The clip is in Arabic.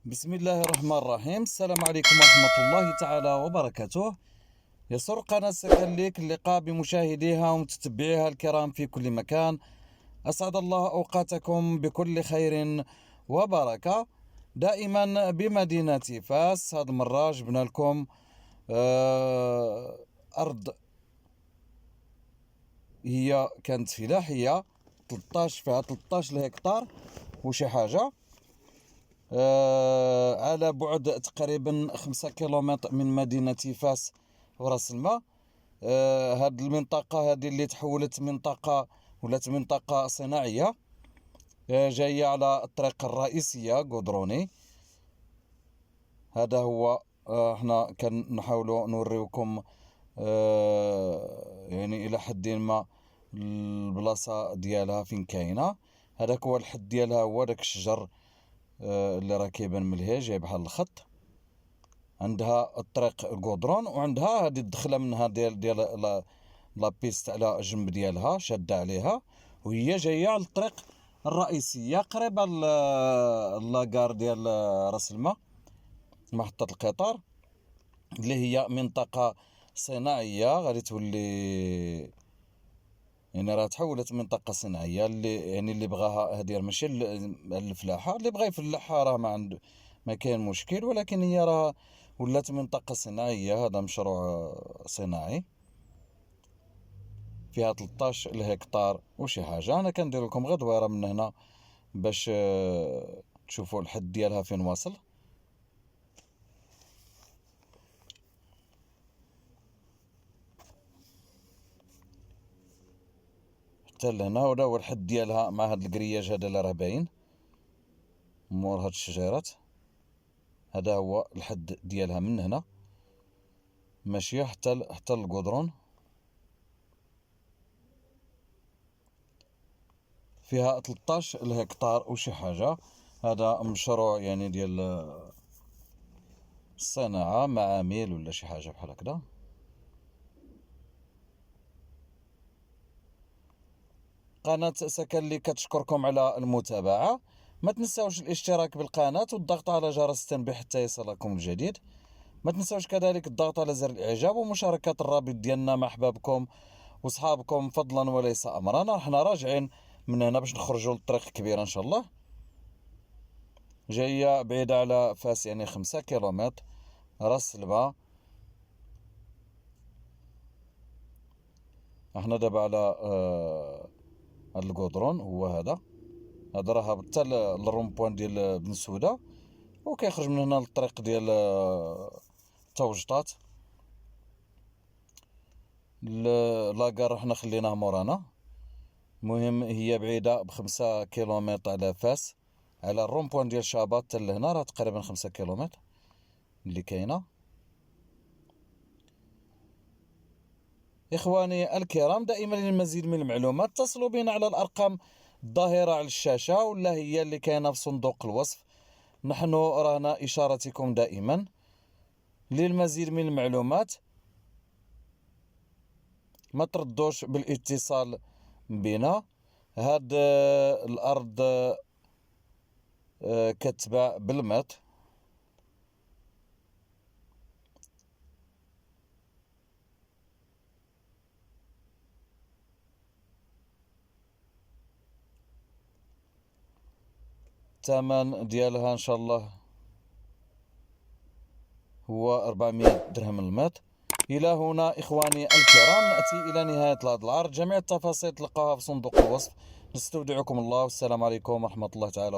بسم الله الرحمن الرحيم. السلام عليكم ورحمة الله تعالى وبركاته. يسر قناة سكن ليك اللقاء بمشاهديها ومتتبعيها الكرام في كل مكان. أسعد الله أوقاتكم بكل خير وبركة. دائما بمدينة فاس. هذه المرة جبنا لكم أرض هي كانت فلاحية 13 فيها 13 هكتار وشي حاجة، على بعد تقريبا 5 كيلومتر من مدينة فاس وراس الماء. هاد المنطقة هذه اللي تحولت منطقة ولات منطقة صناعية، جاية على الطريق الرئيسية قدروني. هذا هو. احنا كنحاولوا نوريوكم يعني الى حد ما البلاصة ديالها فين كاينة. هذاك هو الحد ديالها، هو داك الشجر اللي راه كيبان من لهيه جاي بحال الخط. عندها الطريق الكودرون وعندها هذه الدخله منها ديال لا بيست على الجنب ديالها شاده عليها، وهي جايه على الطريق الرئيسيه قريبه لاكار ديال راس الماء، محطه القطار، اللي هي منطقه صناعيه غادي تولي، يعني راه تحولت منطقه صناعيه. اللي بغاها هذه ماشي الفلاحه، اللي بغى يفلحها راه ما كاين مشكل، ولكن هي راه ولات منطقه صناعيه. هذا مشروع صناعي فيها 13 الهكتار وشي حاجه. انا كندير لكم غير دويره من هنا باش تشوفوا الحد ديالها فين واصل. حتى لهنا، وهذا هو الحد ديالها مع هاد الكرياج هذا اللي راه باين مور هاد الشجيرات. هذا هو الحد ديالها من هنا ماشية حتى القدرون. فيها 13 الهكتار وشي حاجة. هذا مشروع يعني ديال الصناعة، معامل ولا شي حاجة بحال هكذا. قناة سكن لي كتشكركم على المتابعة. ما تنساوش الاشتراك بالقناة والضغط على جرس التنبيه حتى يصلكم الجديد. ما تنساوش كذلك الضغط على زر الاعجاب ومشاركة الرابط ديالنا مع احبابكم وصحابكم فضلا وليس امرا. حنا راجعين من هنا باش نخرجوا للطريق الكبيرة ان شاء الله، جاية بعيدة على فاس يعني 5 كيلومتر راس الماء. احنا دابا على القدرون. هو هذا راه هابط حتى للرومبوان ديال بن سوده، وكيخرج من هنا للطريق ديال توجطات. لاكار حنا خليناه مورانا. المهم هي بعيدة ب5 كيلومتر على فاس، على الرومبوان ديال شابات حتى لهنا راه تقريبا 5 كيلومتر اللي كاينة. إخواني الكرام، دائما للمزيد من المعلومات اتصلوا بنا على الأرقام الظاهرة على الشاشة ولا هي اللي كاينة في صندوق الوصف. نحن رانا إشارتكم دائما للمزيد من المعلومات. ما تردوش بالاتصال بنا. هاد الأرض كتباع بالمتر. الثمن ديالها ان شاء الله هو 400 درهم المتر. الى هنا اخواني الكرام ناتي الى نهايه هذا العرض. جميع التفاصيل تلقاها في صندوق الوصف. نستودعكم الله والسلام عليكم ورحمه الله تعالى وبركاته.